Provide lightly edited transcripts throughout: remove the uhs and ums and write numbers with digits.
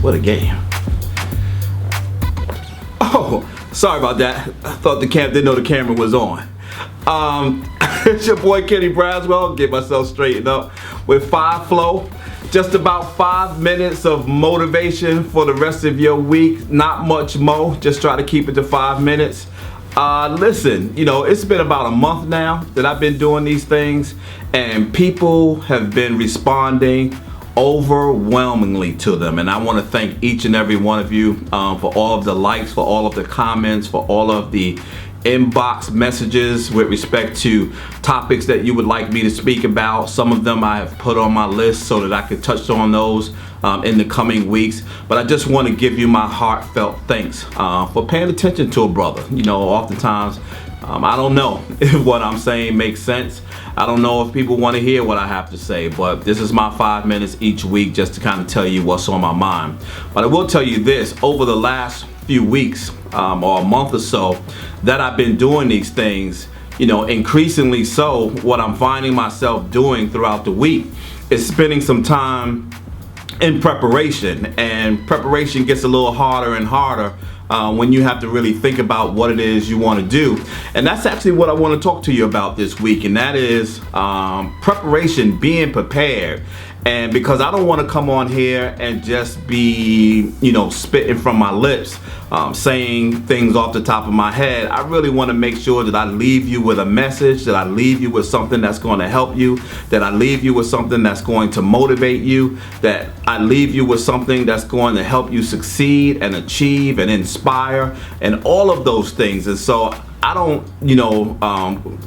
What a game. Oh, sorry about that. I thought didn't know the camera was on. It's your boy Kenny Braswell. Get myself straightened up with 5 Flow. Just about 5 minutes of motivation for the rest of your week. Not much more. Just try to keep it to 5 minutes. Listen, it's been about a month now that I've been doing these things, and people have been responding overwhelmingly to them. And I want to thank each and every one of you for all of the likes, for all of the comments, for all of the inbox messages with respect to topics that you would like me to speak about. Some of them I have put on my list so that I could touch on those in the coming weeks. But I just want to give you my heartfelt thanks for paying attention to a brother. Oftentimes I don't know if what I'm saying makes sense. I don't know if people want to hear what I have to say, but this is my 5 minutes each week just to kind of tell you what's on my mind. But I will tell you this, over the last few weeks or a month or so that I've been doing these things, increasingly so, what I'm finding myself doing throughout the week is spending some time in preparation, and preparation gets a little harder and harder when you have to really think about what it is you want to do. And that's actually what I want to talk to you about this week, and that is preparation, being prepared. And because I don't want to come on here and just be, spitting from my lips, saying things off the top of my head, I really want to make sure that I leave you with a message, that I leave you with something that's going to help you, that I leave you with something that's going to motivate you, that I leave you with something that's going to help you succeed and achieve and inspire and all of those things. And so I don't,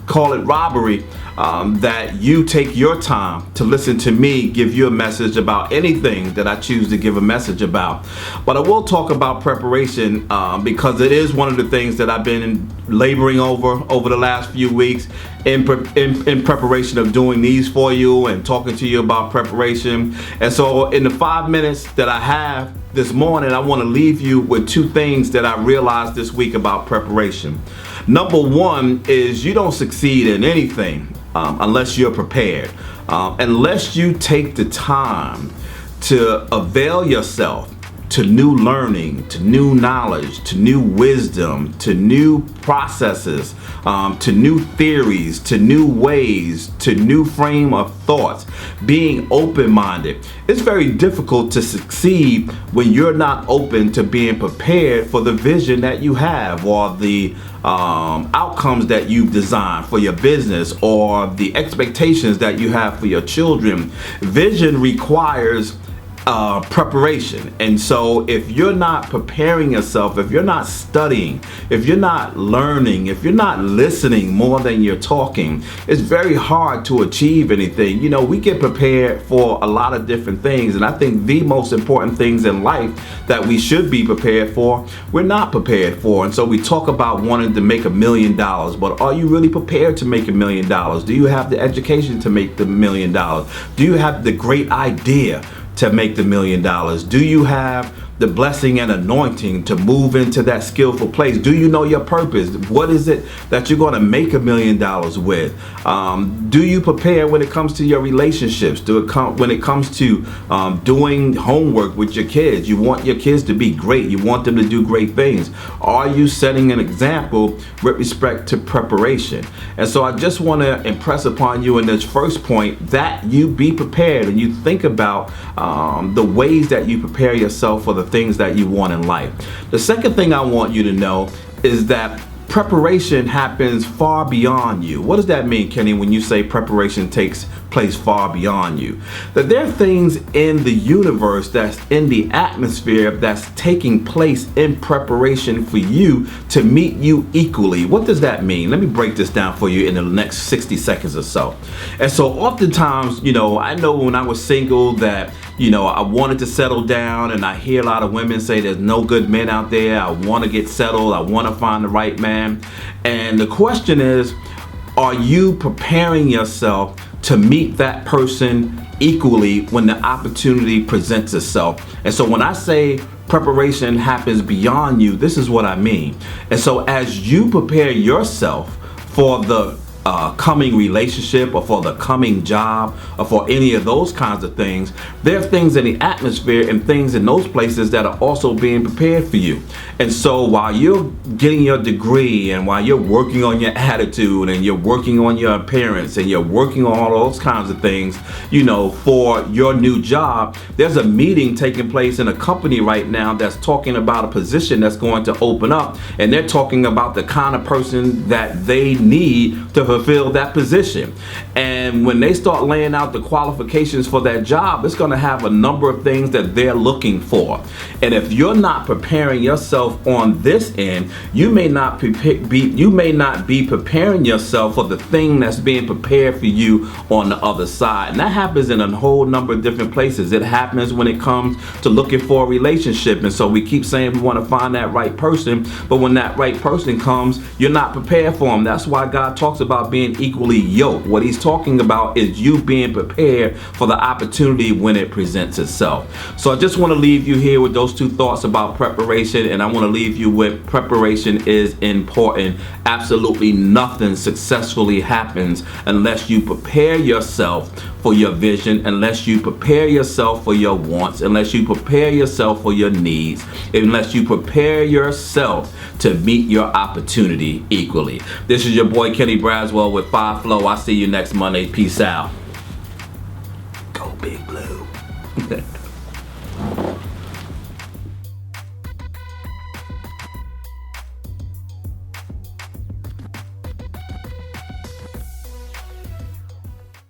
call it robbery that you take your time to listen to me give you a message about anything that I choose to give a message about. But I will talk about preparation because it is one of the things that I've been laboring over the last few weeks in preparation of doing these for you and talking to you about preparation. And so in the 5 minutes that I have this morning, I want to leave you with 2 things that I realized this week about preparation. Number 1 is you don't succeed in anything unless you're prepared. Unless you take the time to avail yourself to new learning, to new knowledge, to new wisdom, to new processes, to new theories, to new ways, to new frame of thoughts, being open-minded. It's very difficult to succeed when you're not open to being prepared for the vision that you have, or the outcomes that you've designed for your business, or the expectations that you have for your children. Vision requires preparation. And so if you're not preparing yourself, if you're not studying, if you're not learning, if you're not listening more than you're talking, it's very hard to achieve anything. We get prepared for a lot of different things, and I think the most important things in life that we should be prepared for, we're not prepared for. And so we talk about wanting to make $1 million, but are you really prepared to make $1 million? Do you have the education to make the $1 million? Do you have the great idea to make the $1 million? Do you have the blessing and anointing to move into that skillful place? Do you know your purpose? What is it that you're going to make $1 million with? Do you prepare when it comes to your relationships? When it comes to doing homework with your kids? You want your kids to be great. You want them to do great things. Are you setting an example with respect to preparation? And so I just want to impress upon you in this first point that you be prepared, and you think about the ways that you prepare yourself for the things that you want in life. The second thing I want you to know is that preparation happens far beyond you. What does that mean, Kenny, when you say preparation takes place far beyond you? That there are things in the universe, that's in the atmosphere, that's taking place in preparation for you to meet you equally. What does that mean? Let me break this down for you in the next 60 seconds or so. And so oftentimes, I know when I was single that I wanted to settle down, and I hear a lot of women say there's no good men out there. I want to get settled. I want to find the right man. And the question is, are you preparing yourself to meet that person equally when the opportunity presents itself? And so when I say preparation happens beyond you, this is what I mean. And so as you prepare yourself for the coming relationship or for the coming job or for any of those kinds of things, there are things in the atmosphere and things in those places that are also being prepared for you. And so while you're getting your degree and while you're working on your attitude and you're working on your appearance and you're working on all those kinds of things, you know, for your new job, there's a meeting taking place in a company right now that's talking about a position that's going to open up, and they're talking about the kind of person that they need to fulfill that position. And when they start laying out the qualifications for that job, it's going to have a number of things that they're looking for. And if you're not preparing yourself on this end, you may not be preparing yourself for the thing that's being prepared for you on the other side. And that happens in a whole number of different places. It happens when it comes to looking for a relationship. And so we keep saying we want to find that right person, but when that right person comes, you're not prepared for them. That's why God talks about being equally yoked. What he's talking about is you being prepared for the opportunity when it presents itself. So I just want to leave you here with those two thoughts about preparation, and I want to leave you with preparation is important. Absolutely nothing successfully happens unless you prepare yourself for your vision, unless you prepare yourself for your wants, unless you prepare yourself for your needs, unless you prepare yourself to meet your opportunity equally. This is your boy Kenny Braswell with 5 Flow. I'll see you next Monday. Peace out. Go Big Blue.